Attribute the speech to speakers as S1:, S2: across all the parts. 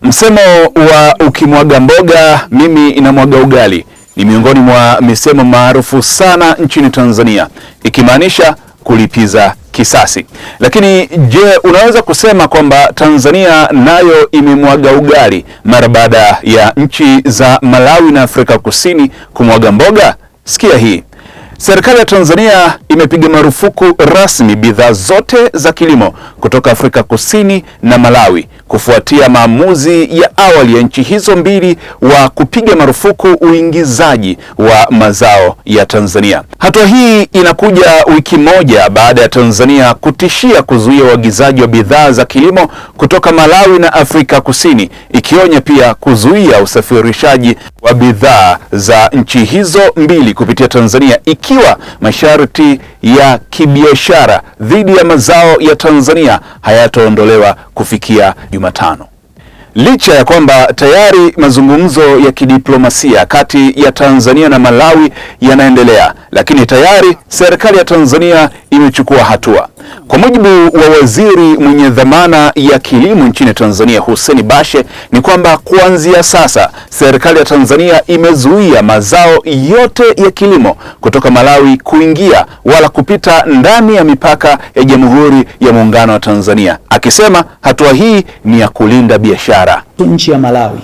S1: Msemo wa ukimwaga mboga mimi inamwaga ugali ni miongoni mwa misemo maarufu sana nchini Tanzania, ikimaanisha kulipiza kisasi. Lakini je, unaweza kusema kwamba Tanzania nayo imemwaga ugali mara baada ya nchi za Malawi na Afrika Kusini kumwaga mboga? Sikia hii. Serikali ya Tanzania imepiga marufuku rasmi bidhaa zote za kilimo kutoka Afrika Kusini na Malawi kufuatia maamuzi ya awali ya nchi hizo mbili wa kupiga marufuku uingizaji wa mazao ya Tanzania. Hatua hii inakuja wiki moja baada ya Tanzania kutishia kuzuia uagizaji wa bidhaa za kilimo kutoka Malawi na Afrika Kusini, ikionya pia kuzuia usafirishaji wa bidhaa za nchi hizo mbili kupitia Tanzania ikiwa masharti ya kibiashara dhidi ya mazao ya Tanzania hayataondolewa kufikia Jumatano. Licha ya kwamba tayari mazungumzo ya kidiplomasia kati ya Tanzania na Malawi yanaendelea, lakini tayari serikali ya Tanzania imechukua hatua. Kwa mujibu wa waziri mwenye dhamana ya kilimo nchini Tanzania, Hussein Bashe, ni kwamba kuanzia sasa serikali ya Tanzania imezuia mazao yote ya kilimo kutoka Malawi kuingia wala kupita ndani ya mipaka ya Jamhuri ya Muungano wa Tanzania, akisema hatua hii ni ya kulinda biashara.
S2: Nchi ya Malawi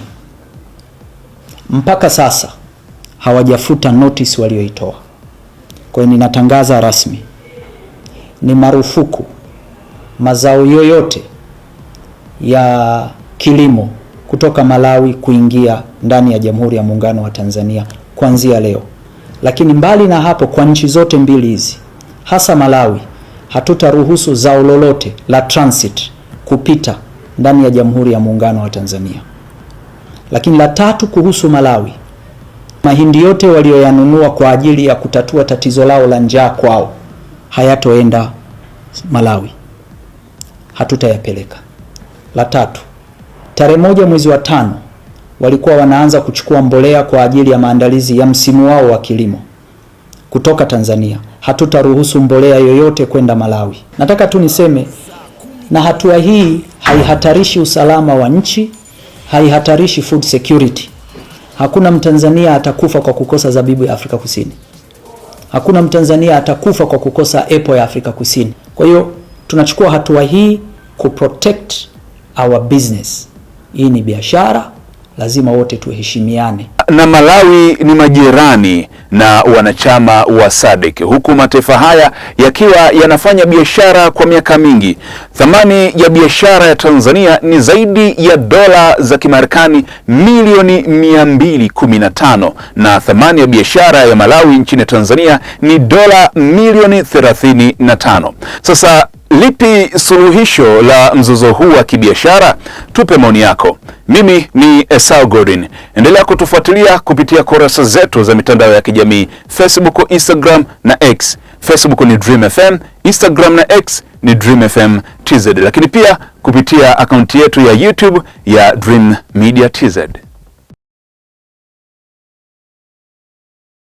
S2: mpaka sasa hawajafuta notice walioitoa. Kwa hiyo ninatangaza rasmi, ni marufuku mazao yoyote ya kilimo kutoka Malawi kuingia ndani ya Jamhuri ya Muungano wa Tanzania kuanzia leo. Lakini mbali na hapo, kwa nchi zote mbili hizi, hasa Malawi, hatutaruhusu zao lolote la transit kupita ndani ya Jamhuri ya Muungano wa Tanzania. Lakini la tatu, kuhusu Malawi, mahindi yote walioyanunua kwa ajili ya kutatua tatizo lao la njaa kwao hayatoenda Malawi, hatutayapeleka. La tatu, tarehe 1 mwezi wa 5 walikuwa wanaanza kuchukua mbolea kwa ajili ya maandalizi ya msimu wao wa kilimo kutoka Tanzania. Hatutaruhusu mbolea yoyote kwenda Malawi. Nataka tu niseme, na hatua hii haihatarishi usalama wa nchi, haihatarishi food security. Hakuna Mtanzania atakufa kwa kukosa zabibu ya Afrika Kusini. Hakuna Mtanzania atakufa kwa kukosa apple ya Afrika Kusini. Kwa hiyo tunachukua hatua hii kuprotect our business. Hii ni biashara, lazima wote tuheshimiane.
S1: Na Malawi ni majirani na wanachama wa SADC, huku mataifa haya yakiwa yanafanya biashara kwa miaka mingi. Thamani ya biashara ya Tanzania ni zaidi ya dola za Kimarekani milioni 215 na thamani ya biashara ya Malawi nchini Tanzania ni dola milioni 35. Sasa lipi suluhisho la mzozo huu wa kibiashara? Tupe maoni yako. Mimi ni Esau Godwin. Endelea kutufuatilia kupitia kurasa zetu za mitandao ya kijamii Facebook, Instagram na X. Facebook ni Dream FM, Instagram na X ni Dream FM TZ, lakini pia kupitia akaunti yetu ya YouTube ya Dream Media TZ.